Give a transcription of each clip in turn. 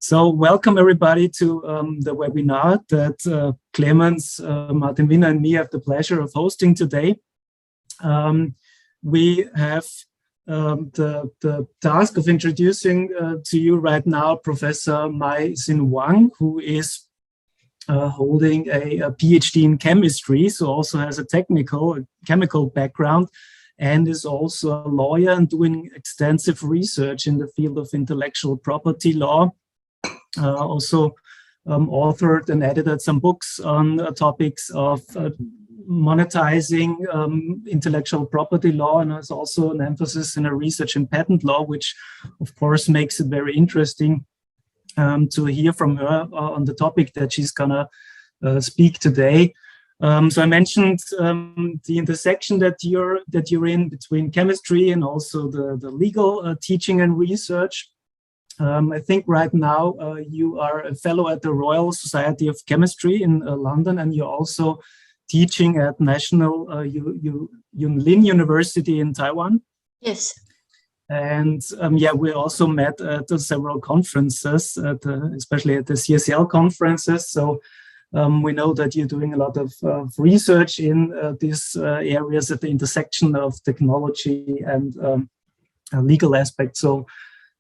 So welcome everybody to the webinar that Clemens, Martin Wiener and me have the pleasure of hosting today. We have the task of introducing to you right now Professor Mei-Hsin Wang, who is holding a PhD in chemistry, so also has a chemical background, and is also a lawyer and doing extensive research in the field of intellectual property law. Also authored and edited some books on topics of monetizing intellectual property law, and has also an emphasis in a research in patent law, which of course makes it very interesting to hear from her on the topic that she's gonna speak today. So I mentioned the intersection that you're in between chemistry and also the legal teaching and research. I think right now you are a fellow at the Royal Society of Chemistry in London, and you're also teaching at National Linz University in Taiwan. Yes. And yeah, we also met at several conferences, especially at the CSL conferences. So we know that you're doing a lot of research in these areas at the intersection of technology and legal aspects. So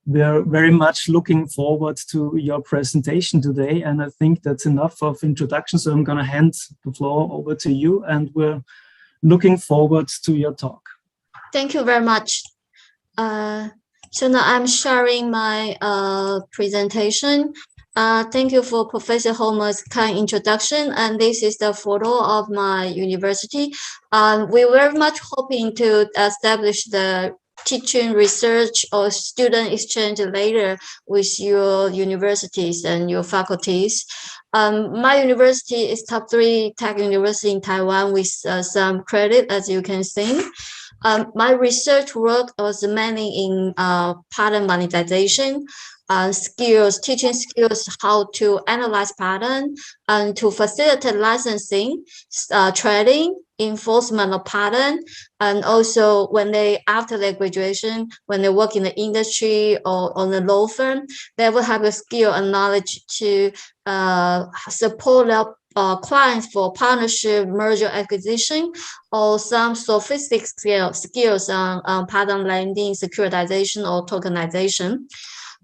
we're very much looking forward to your presentation today, and I think that's enough of introduction. So I'm going to hand the floor over to you, and we're looking forward to your talk. Thank you very much. So now I'm sharing my presentation. Thank you for Professor Homar's kind introduction, and this is the photo of my university. We're very much hoping to establish the teaching, research, or student exchange later with your universities and your faculties. My university is top 3 tech university in Taiwan with some credit, as you can see. My research work was mainly in pattern monetization, teaching skills, how to analyze pattern, and to facilitate licensing, trading, enforcement of pattern, and also when after their graduation, when they work in the industry or on a law firm, they will have a skill and knowledge to support their clients for partnership, merger, acquisition, or some sophisticated skills on pattern lending, securitization, or tokenization.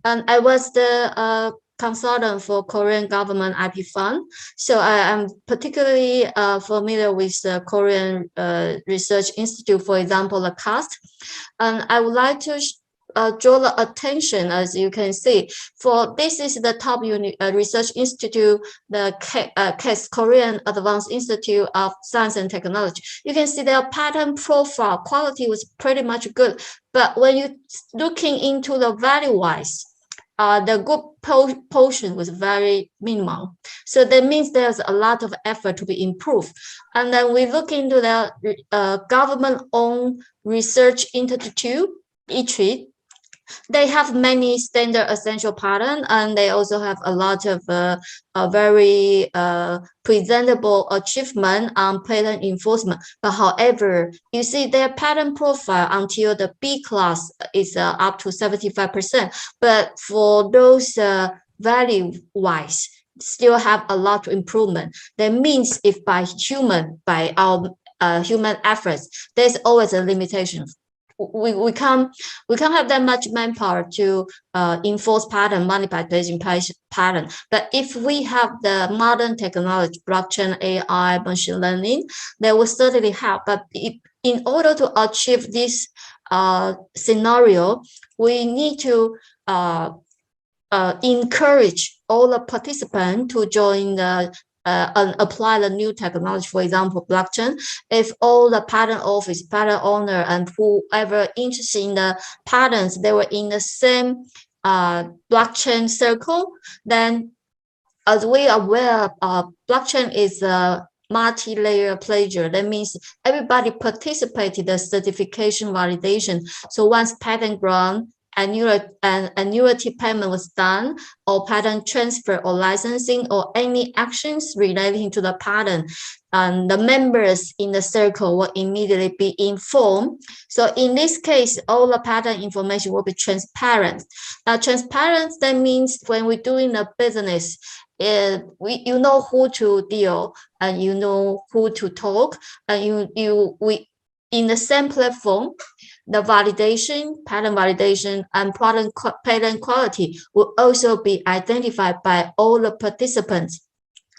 And I was the consultant for Korean government IP fund. So I am particularly familiar with the Korean Research Institute, for example, the CAST. And I would like to draw the attention, as you can see, for this is the top research institute, the KAST, Korean Advanced Institute of Science and Technology. You can see their pattern profile quality was pretty much good. But when you're looking into the value-wise, the good portion was very minimal. So that means there's a lot of effort to be improved. And then we look into the government-owned research institute, ITRI. They have many standard essential pattern, and they also have a lot of very presentable achievement on patent enforcement. But however, you see their patent profile until the B class is up to 75%. But for those value-wise, still have a lot of improvement. That means if by our human efforts, there's always a limitation. We can't have that much manpower to enforce pattern, monetization pattern. But if we have the modern technology, blockchain, AI, machine learning, that will certainly help. But in order to achieve this scenario, we need to encourage all the participants to join the and apply the new technology, for example, blockchain. If all the patent office, patent owner, and whoever interested in the patents, they were in the same blockchain circle, then as we are aware, blockchain is a multi-layer plagiar. That means everybody participated in the certification validation. So once patent grant annuity payment was done, or patent transfer or licensing, or any actions relating to the patent, the members in the circle will immediately be informed. So in this case, all the patent information will be transparent. Now, transparent, that means when we're doing a business, you know who to deal, and you know who to talk, and we in the same platform, the validation, patent validation, and patent quality will also be identified by all the participants.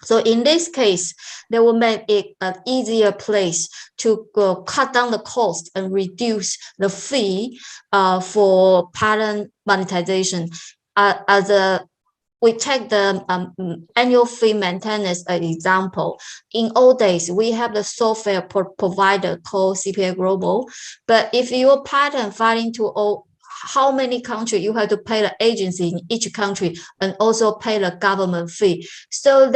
So in this case, they will make it an easier place to cut down the cost and reduce the fee for patent monetization. We take the annual fee maintenance as an example. In old days, we have the software provider called CPA Global. But if your patent filing to how many countries, you have to pay the agency in each country and also pay the government fee. So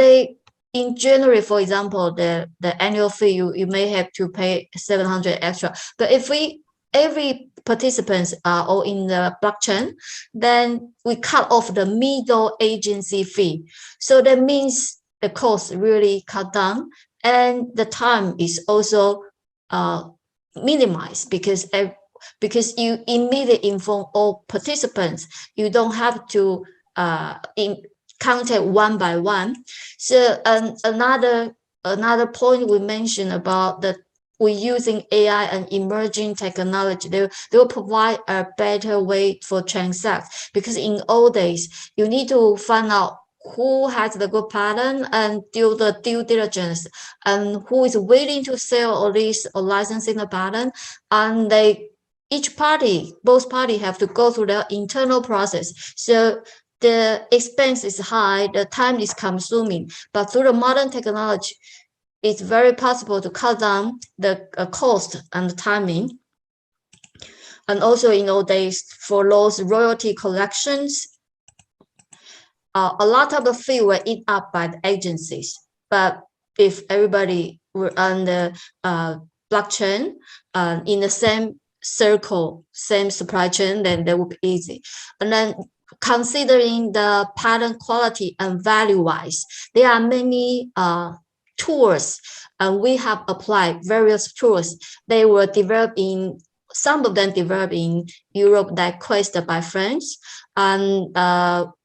in January, for example, the annual fee, you may have to pay 700 extra. But if every participants are all in the blockchain, then we cut off the middle agency fee. So that means the cost really cut down, and the time is also minimized because you immediately inform all participants. You don't have to contact one by one. So another point we mentioned about we're using AI and emerging technology. They will provide a better way for transact, because in old days, you need to find out who has the good patent and do the due diligence, and who is willing to sell or lease or licensing the patent. And both parties have to go through their internal process. So the expense is high, the time is consuming, but through the modern technology, it's very possible to cut down the cost and the timing. And also in old days, for those royalty collections, a lot of the fee were eaten up by the agencies. But if everybody were on the blockchain, in the same circle, same supply chain, then that would be easy. And then considering the patent quality and value-wise, there are many tools, and we have applied various tools. They were developed some of them developed in Europe, that requested by France, and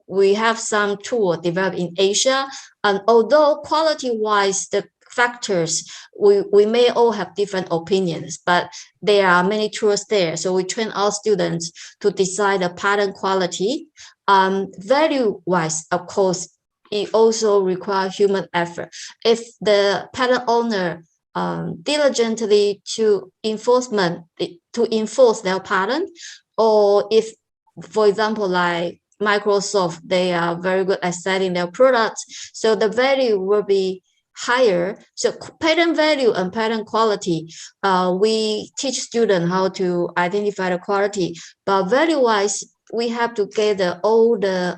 we have some tools developed in Asia. And although quality-wise, the factors, we may all have different opinions, but there are many tools there. So we train our students to decide the patent quality. Value-wise, of course, it also requires human effort. If the patent owner diligently to enforce their patent, or if, for example, like Microsoft, they are very good at selling their products, so the value will be higher. So patent value and patent quality, we teach students how to identify the quality, but value-wise, we have to gather all the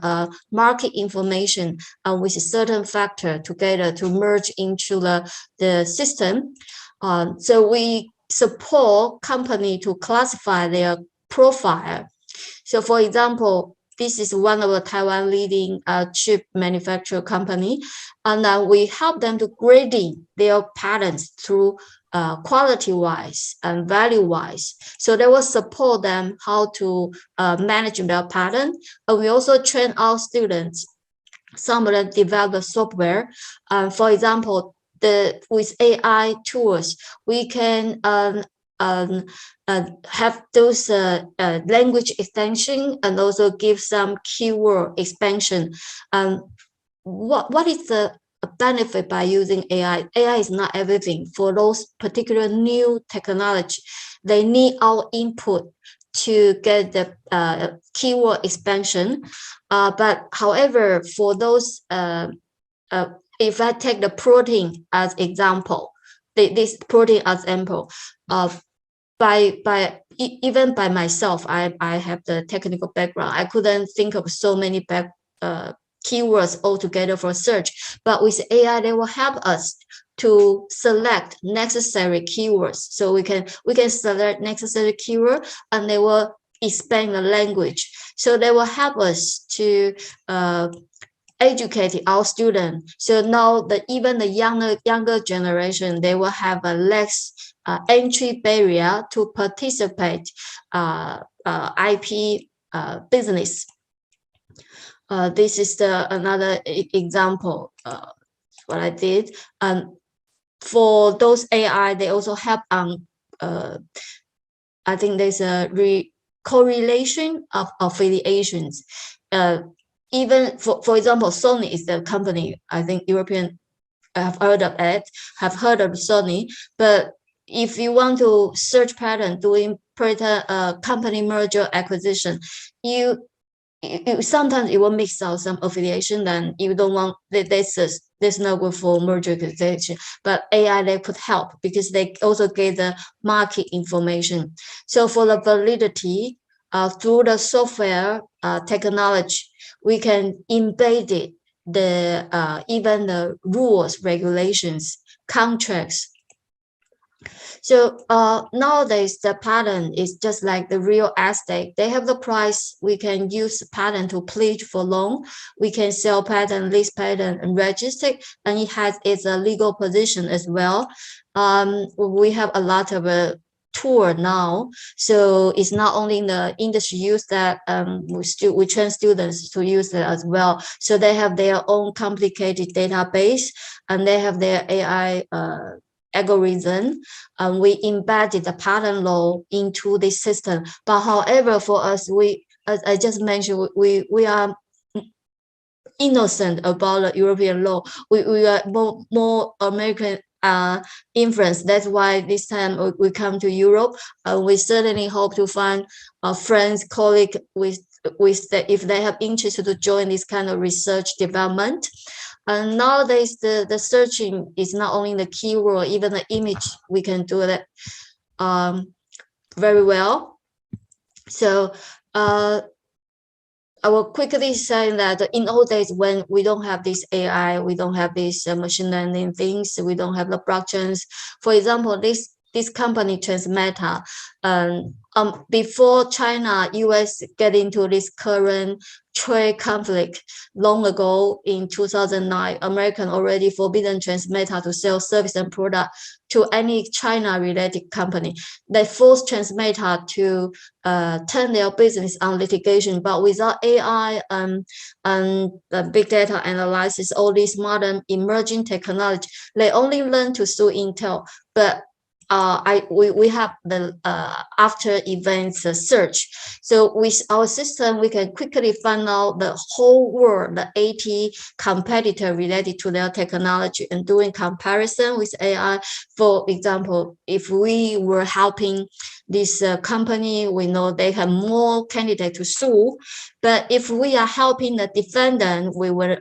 market information with a certain factor together to merge into the system. So we support company to classify their profile. So for example, this is one of the Taiwan leading chip manufacturer company, and we help them to grading their patents through quality-wise and value-wise. So they will support them how to manage their patent. And we also train our students. Some of them develop the software. For example, with AI tools, we can have those language extension, and also give some keyword expansion. What is the benefit by using AI? AI is not everything. For those particular new technology, they need our input to get the keyword expansion. But however, for those, if I take the protein as example, this protein as example, even by myself, I have the technical background. I couldn't think of so many keywords altogether for search. But with AI, they will help us to select necessary keywords. So we can select necessary keyword, and they will expand the language. So they will help us to educate our students. So now even the younger generation, they will have a less entry barrier to participate IP business. This is another example what I did. For those AI, they also help on I think there's a correlation of affiliations. Even for example, Sony is the company, I think European have heard of it, have heard of Sony. But if you want to search pattern doing company merger acquisition, you sometimes it will mix out some affiliation, and you don't want there's no good for merger acquisition. But AI, they could help because they also get the market information. So for the validity, through the software technology, we can embed it, even the rules, regulations, contracts. So nowadays, the patent is just like the real estate. They have the price. We can use patent to pledge for loan. We can sell patent, list patent, and register, and it has its legal position as well. We have a lot of tour now, so it's not only in the industry use that, we train students to use that as well. So they have their own complicated database, and they have their AI algorithm, and we embedded the patent law into this system. But however, for us, as I just mentioned, we are innocent about the European law. We are more American influence. That's why this time we come to Europe. We certainly hope to find friends, colleagues if they have interest to join this kind of research development. And nowadays, the searching is not only the keyword, even the image, we can do that very well. So I will quickly say that in old days, when we don't have this AI, we don't have these machine learning things, we don't have the blockchains. For example, this company Transmeta, before China, US get into this current trade conflict long ago in 2009, American already forbidden Transmeta to sell service and product to any China-related company. They forced Transmeta to turn their business on litigation, but without AI and big data analysis, all these modern emerging technology, they only learn to sue Intel. But we have the after events search. So with our system, we can quickly find out the whole world, the 80 competitor related to their technology, and doing comparison with AI. For example, if we were helping this company, we know they have more candidates to sue. But if we are helping the defendant, we will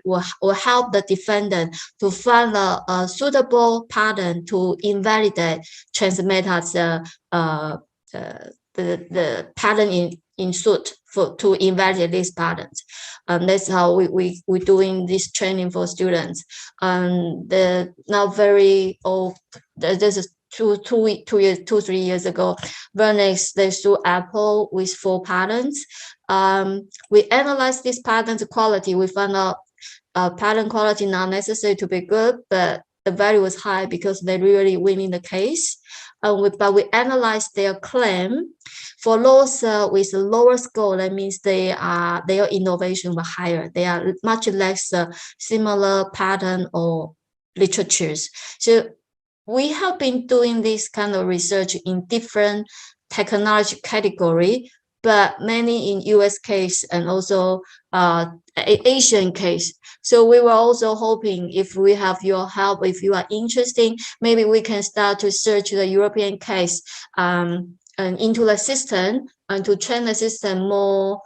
help the defendant to find a suitable pattern to invalidate Transmeta's the pattern in suit to invalidate these patterns. That's how we're doing this training for students. The now very old, this is 3 years ago, Vernex, they sued Appl with 4 patents. We analyzed this patent quality. We found out patent quality not necessary to be good, but the value was high because they really winning the case. But we analyzed their claim for those with lower score. That means their innovation was higher. They are much less similar pattern or literatures. So we have been doing this kind of research in different technology category, but many in US case and also Asian case. So we were also hoping, if we have your help, if you are interested, maybe we can start to search the European case and into the system, and to train the system more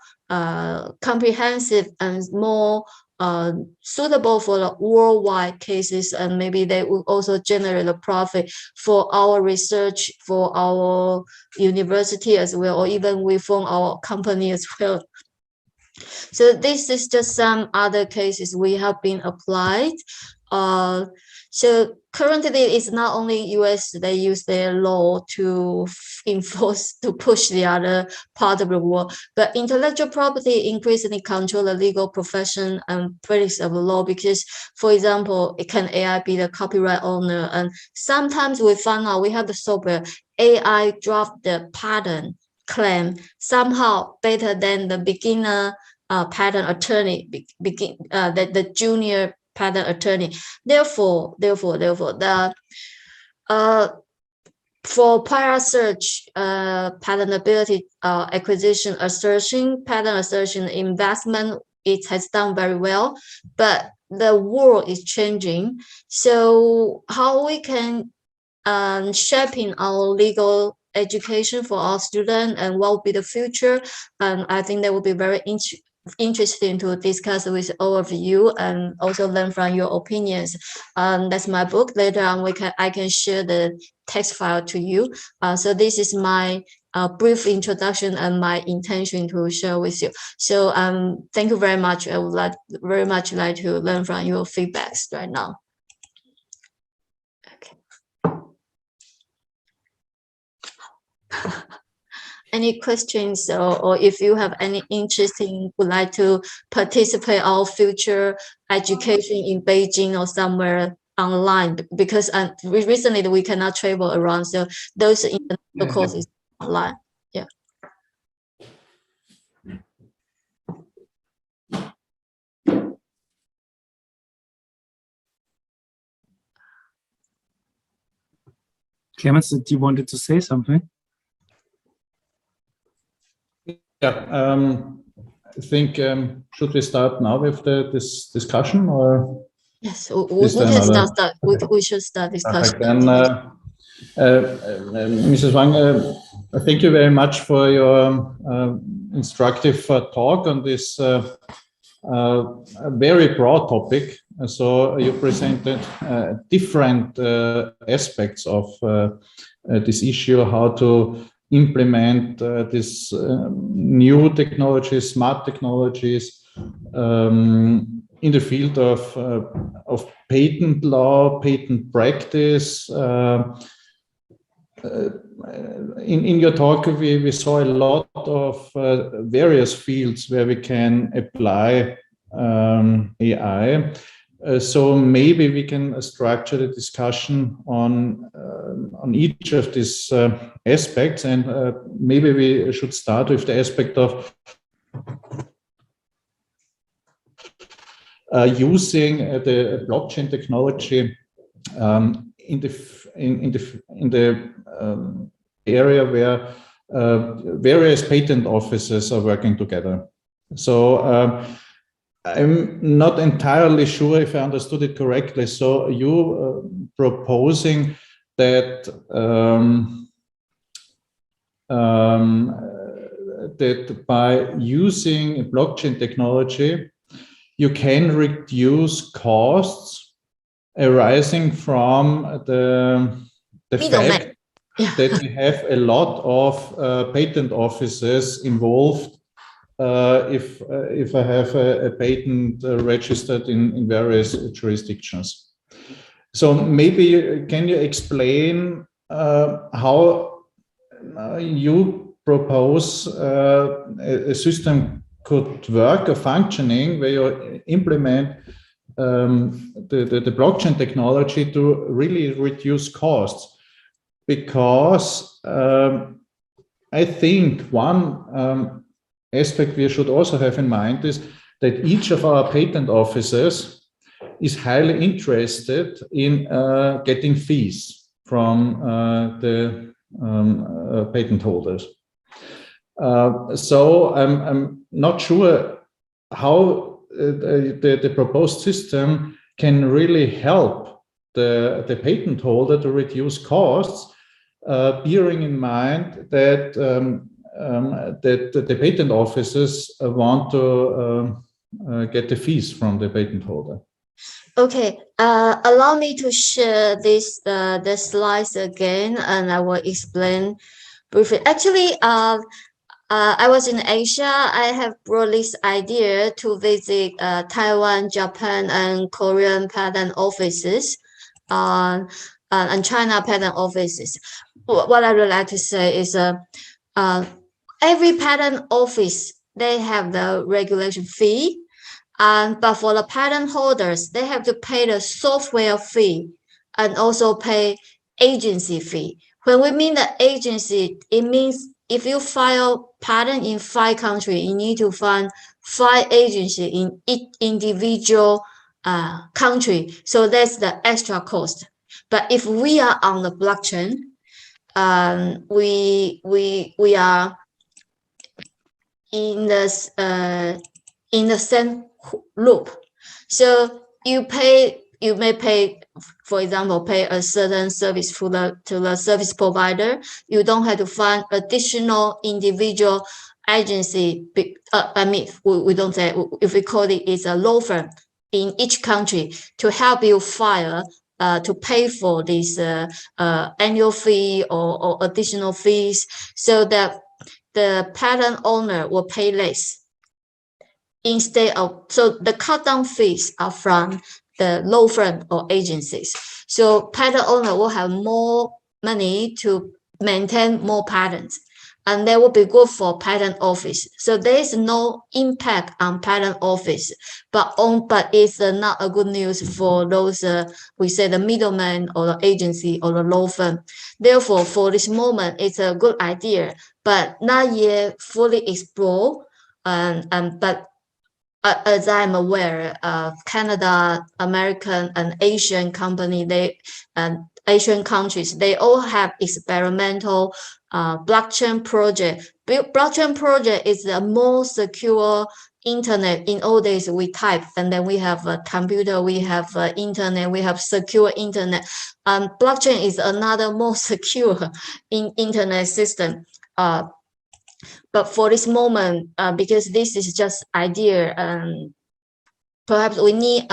comprehensive and more suitable for the worldwide cases, and maybe they will also generate a profit for our research, for our university as well, or even within our company as well. So this is just some other cases we have been applied. So currently, it's not only US, they use their law to enforce, to push the other part of the world, but intellectual property increasingly control the legal profession and practice of law because, for example, can AI be the copyright owner? And sometimes we find out we have the software, AI draft the patent claim somehow better than the beginner patent attorney, the junior patent attorney. Therefore, the for prior search, patentability, acquisition, assertion, patent assertion, investment, it has done very well, but the world is changing. So how we can shaping our legal education for our students and what will be the future? And I think that will be very interesting to discuss with all of you and also learn from your opinions. That's my book. Later on, I can share the text file to you. So this is my brief introduction and my intention to share with you. So thank you very much. I would very much like to learn from your feedbacks right now. Okay. Any questions or if you have any interesting would like to participate our future education in Beijing or somewhere online, because recently we cannot travel around, so those international courses online. Yeah. Clemens, did you wanted to say something? Yeah, I think, should we start now with this discussion, or? Yes, we can start. We should start discussion. Then, Mrs. Wang, thank you very much for your instructive talk on this very broad topic. So you presented different aspects of this issue, how to implement this new technologies, smart technologies in the field of patent law, patent practice. In your talk, we saw a lot of various fields where we can apply AI. So maybe we can structure the discussion on each of these aspects, and maybe we should start with the aspect of using the blockchain technology in the area where various patent offices are working together. So I'm not entirely sure if I understood it correctly. So you proposing that that by using blockchain technology, you can reduce costs arising from the fact that we have a lot of patent offices involved. If I have a patent registered in various jurisdictions. So maybe can you explain how you propose a system could work or functioning where you implement the blockchain technology to really reduce costs? Because I think one aspect we should also have in mind is that each of our patent offices is highly interested in getting fees from the patent holders. So I'm not sure how the proposed system can really help the patent holder to reduce costs, bearing in mind that that the patent offices want to get the fees from the patent holder. Okay, allow me to share the slides again, and I will explain briefly. Actually, I was in Asia. I have brought this idea to visit Taiwan, Japan, and Korean patent offices. and China patent offices. What I would like to say is every patent office, they have the regulation fee, but for the patent holders, they have to pay the software fee and also pay agency fee. When we mean the agency, it means if you file patent in 5 countries, you need to find 5 agencies in each individual country. So that's the extra cost. But if we are on the blockchain, we are in the same loop. So you may pay, for example, pay a certain service to the service provider. You don't have to find additional individual agency. I mean, we don't say, if we call it's a law firm in each country to help you file, to pay for this annual fee or additional fees, so that the patent owner will pay less. Instead of, so the cut down fees are from the law firm or agencies. So patent owner will have more money to maintain more patents, and that will be good for patent office. So there is no impact on patent office, but it's not a good news for those we say the middleman or the agency or the law firm. Therefore, for this moment, it's a good idea, but not yet fully explored. But as I'm aware, Canada, American, and Asian Asian countries, they all have experimental blockchain project. Blockchain project is the most secure internet. In old days, we type, and then we have a computer, we have internet, we have secure internet. Blockchain is another more secure internet system. But for this moment, because this is just idea, perhaps we need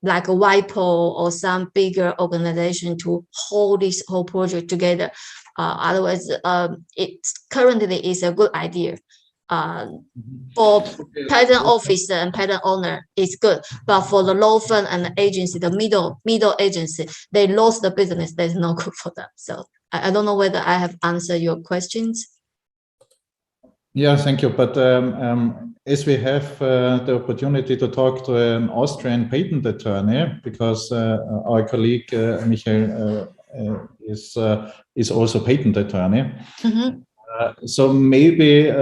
like a WIPO or some bigger organization to hold this whole project together. Otherwise, it currently is a good idea. For patent officer and patent owner, it's good. But for the law firm and the agency, the middle agency, they lost the business. That's not good for them. So I don't know whether I have answered your questions. Yeah, thank you. But as we have the opportunity to talk to an Austrian patent attorney, because our colleague Michael is also patent attorney, so maybe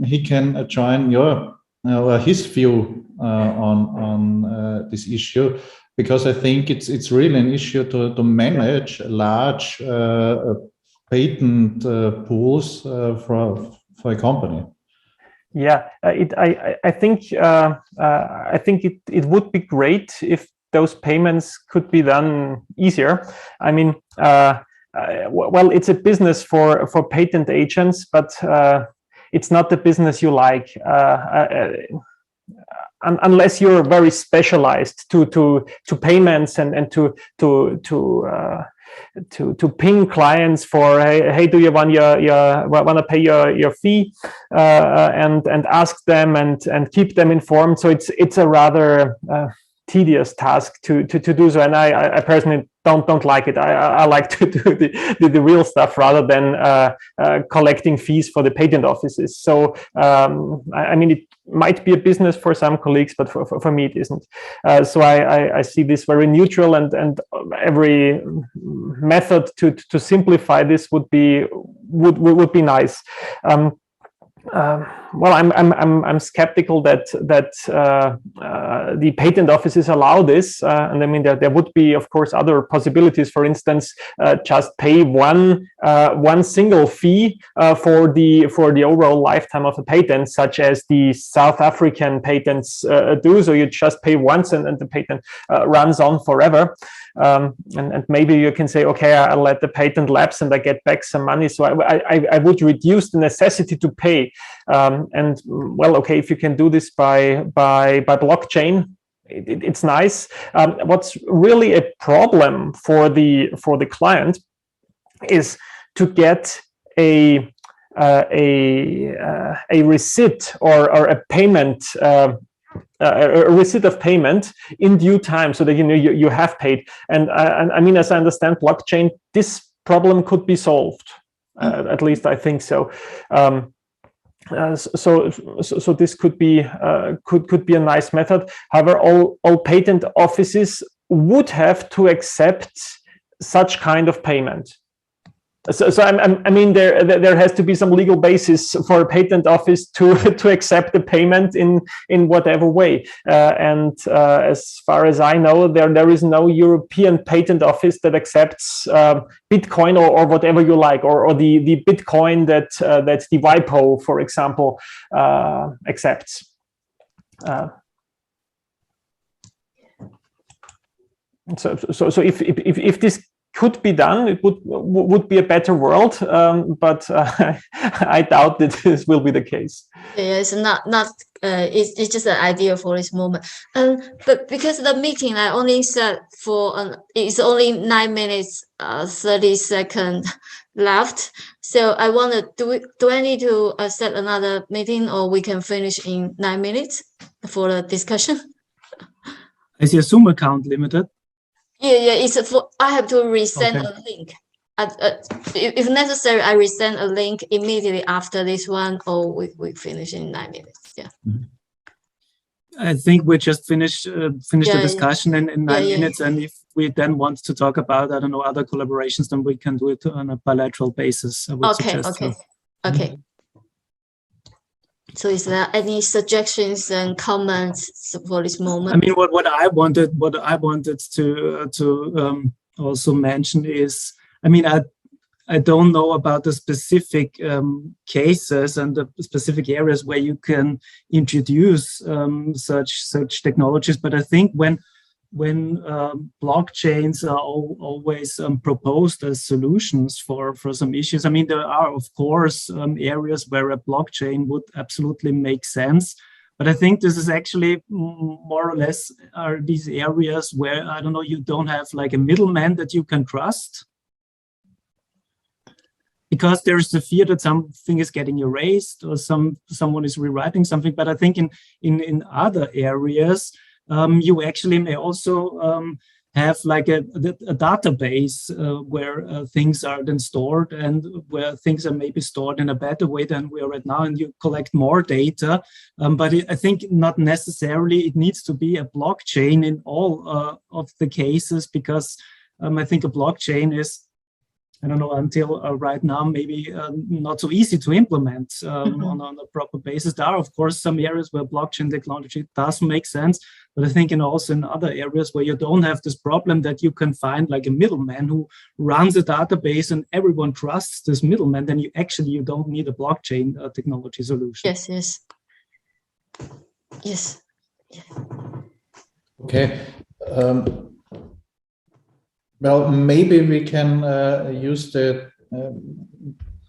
he can join his view on this issue, because I think it's really an issue to manage large patent pools for a company. Yeah, I think it would be great if those payments could be done easier. I mean, well, it's a business for patent agents, but it's not the business you like, unless you're very specialized to payments and to ping clients for hey, do you want to pay your fee, and ask them and keep them informed. So it's a rather tedious task to do so, and I personally don't like it. I like to do the real stuff rather than collecting fees for the patent offices. So I mean, it might be a business for some colleagues, but for me it isn't. So I see this very neutral, and every method to simplify this would be nice. Well, I'm skeptical that the patent offices allow this, and I mean there would be, of course, other possibilities. For instance, just pay one single fee for the overall lifetime of a patent, such as the South African patents do. So you just pay once, and the patent runs on forever. And maybe you can say, okay, I'll let the patent lapse and I get back some money. So I would reduce the necessity to pay. And well, okay, if you can do this by blockchain, it's nice. What's really a problem for the client is to get a receipt or a payment a receipt of payment in due time, so that you have paid. And I mean, as I understand blockchain, this problem could be solved. At least I think so. So this could be a nice method. However, all patent offices would have to accept such kind of payment. So I mean, there has to be some legal basis for a patent office to accept the payment in whatever way. And as far as I know, there is no European patent office that accepts Bitcoin or whatever you like, or the Bitcoin that the WIPO, for example, accepts. So if this could be done, it would be a better world, but I doubt that this will be the case. Yeah, it's not. It's just an idea for this moment. But because the meeting I only set for it's only 9 minutes 30 seconds left. So I want to do I need to set another meeting, or we can finish in 9 minutes for the discussion? Is your Zoom account limited? Yeah, it's for, I have to resend a link. If necessary, I resend a link immediately after this one, or we finish in 9 minutes. Yeah. I think we just finish the discussion in 9 minutes, and if we then want to talk about, I don't know, other collaborations, then we can do it on a bilateral basis. I would suggest. Okay. So is there any suggestions and comments for this moment? I mean, what I wanted to also mention is, I mean, I don't know about the specific cases and the specific areas where you can introduce such technologies, but I think when blockchains are always proposed as solutions for some issues, I mean, there are, of course, areas where a blockchain would absolutely make sense. But I think this is actually more or less are these areas where, I don't know, you don't have like a middleman that you can trust, because there's the fear that something is getting erased or someone is rewriting something. But I think in other areas, you actually may also have like a database where things are then stored, and where things are maybe stored in a better way than we are right now, and you collect more data. But I think not necessarily it needs to be a blockchain in all of the cases, because I think a blockchain is, I don't know, until right now, maybe not so easy to implement on a proper basis. There are, of course, some areas where blockchain technology does make sense, but I think also in other areas where you don't have this problem that you can find like a middleman who runs a database and everyone trusts this middleman, then you don't need a blockchain technology solution. Yes. Okay. Well, maybe we can use the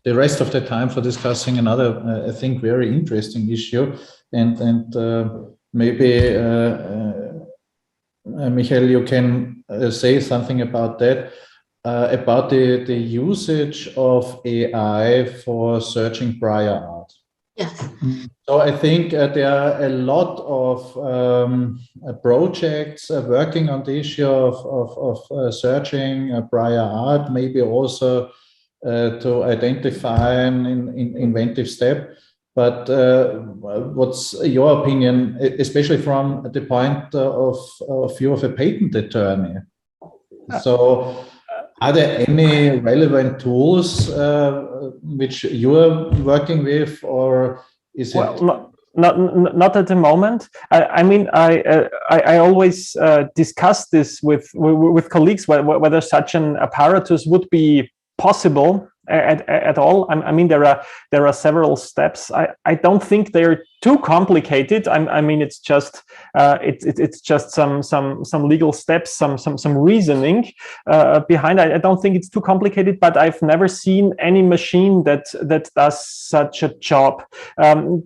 rest of the time for discussing another, I think, very interesting issue, and maybe Michael, you can say something about that, about the usage of AI for searching prior art. Yes. So I think there are a lot of projects working on the issue of searching prior art, maybe also to identify an inventive step. But what's your opinion, especially from the point of view of a patent attorney? So are there any relevant tools which you are working with, or is it? Not at the moment. I mean, I always discuss this with colleagues, whether such an apparatus would be possible at all. I mean, there are several steps. I don't think they're too complicated. I mean, it's just some legal steps, some reasoning behind. I don't think it's too complicated, but I've never seen any machine that does such a job.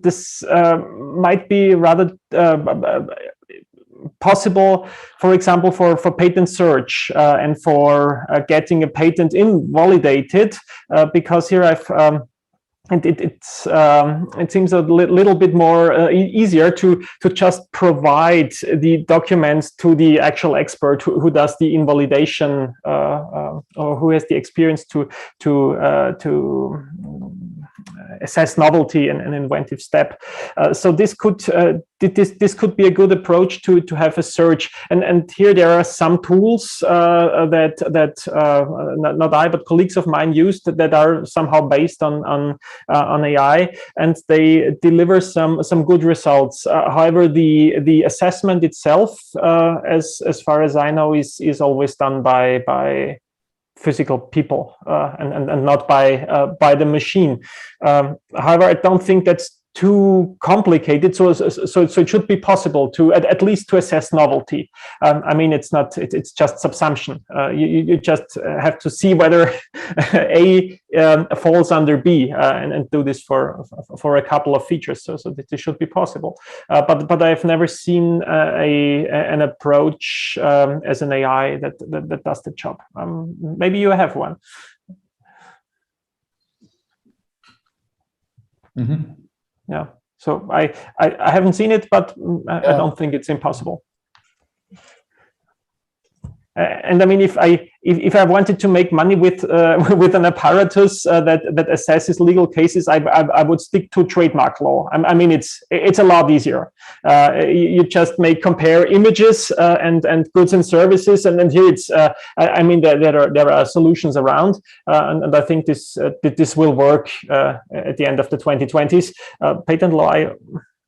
This might be rather possible, for example, for patent search and for getting a patent invalidated, because here it seems a little bit more easier to just provide the documents to the actual expert who does the invalidation or who has the experience to assess novelty and an inventive step. So this could be a good approach to have a search. And here there are some tools that not I but colleagues of mine used that are somehow based on AI, and they deliver some good results. However, the assessment itself, as far as I know, is always done by physical people and not by the machine. However, I don't think that's too complicated, so it should be possible to at least to assess novelty. I mean, it's just subsumption. You just have to see whether A falls under B and do this for a couple of features. So this should be possible. But I've never seen an approach as an AI that does the job. Maybe you have one. Mm-hmm. Yeah, so I haven't seen it, but I don't think it's impossible. And I mean, if I wanted to make money with an apparatus that assesses legal cases, I would stick to trademark law. I mean, it's a lot easier. You just compare images and goods and services, and then here it's. I mean, there are solutions around, and I think this will work at the end of the 2020s. Patent law,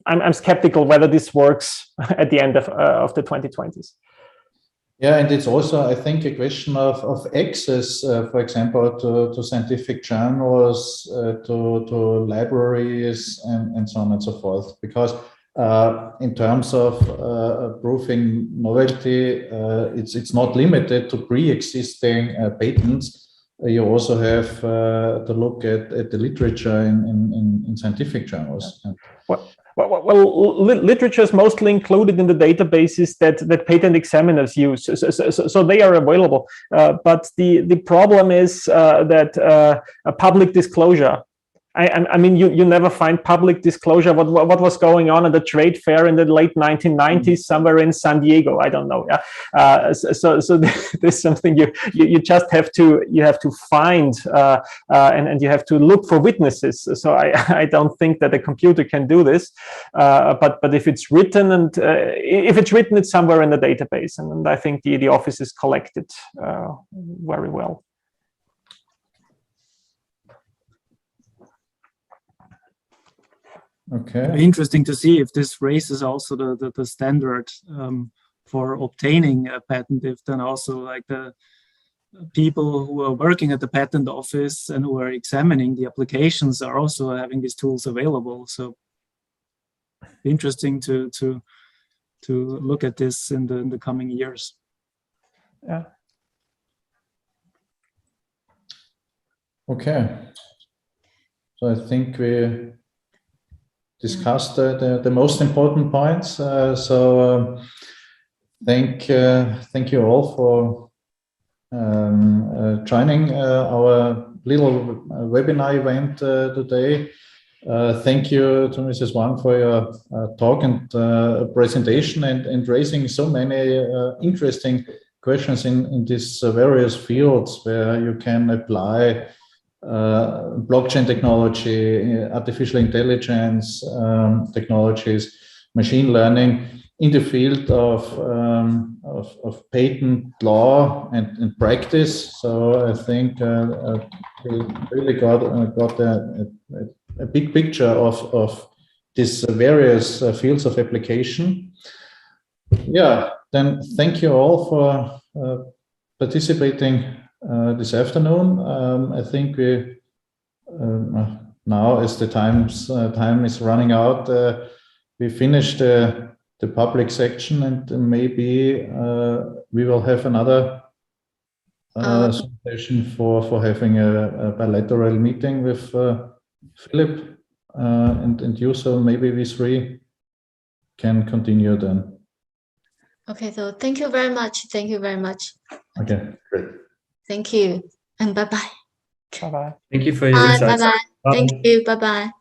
I'm skeptical whether this works at the end of the 2020s. Yeah, and it's also, I think, a question of access, for example, to scientific journals, to libraries, and so on and so forth. Because in terms of proving novelty, it's not limited to pre-existing patents. You also have to look at the literature in scientific journals. Well, literature is mostly included in the databases that patent examiners use, so they are available. But the problem is that a public disclosure. I mean, you never find public disclosure what was going on at the trade fair in the late 1990s somewhere in San Diego. I don't know. Yeah. So there's something you just have to find and you have to look for witnesses. So I don't think that a computer can do this. But if it's written it's somewhere in the database, and I think the office is collected very well. Okay. Interesting to see if this raises also the standard for obtaining a patent, if then also like the people who are working at the patent office and who are examining the applications are also having these tools available. So interesting to look at this in the coming years. Yeah. Okay. So I think we discussed the most important points. Thank you all for joining our little webinar event today. Thank you to Mrs. Wang for your talk and presentation and raising so many interesting questions in these various fields where you can apply blockchain technology, artificial intelligence technologies, machine learning in the field of patent law and practice. So I think we really got a big picture of these various fields of application. Yeah, then thank you all for participating this afternoon. I think we now, as the time is running out, we finished the public section, and maybe we will have another session for having a bilateral meeting with Phillipp and you. So maybe we three can continue then. Okay, so thank you very much. Thank you very much. Okay, great. Thank you, and bye-bye. Bye-bye. Thank you for your Bye. insights. Bye. Thank you. Bye.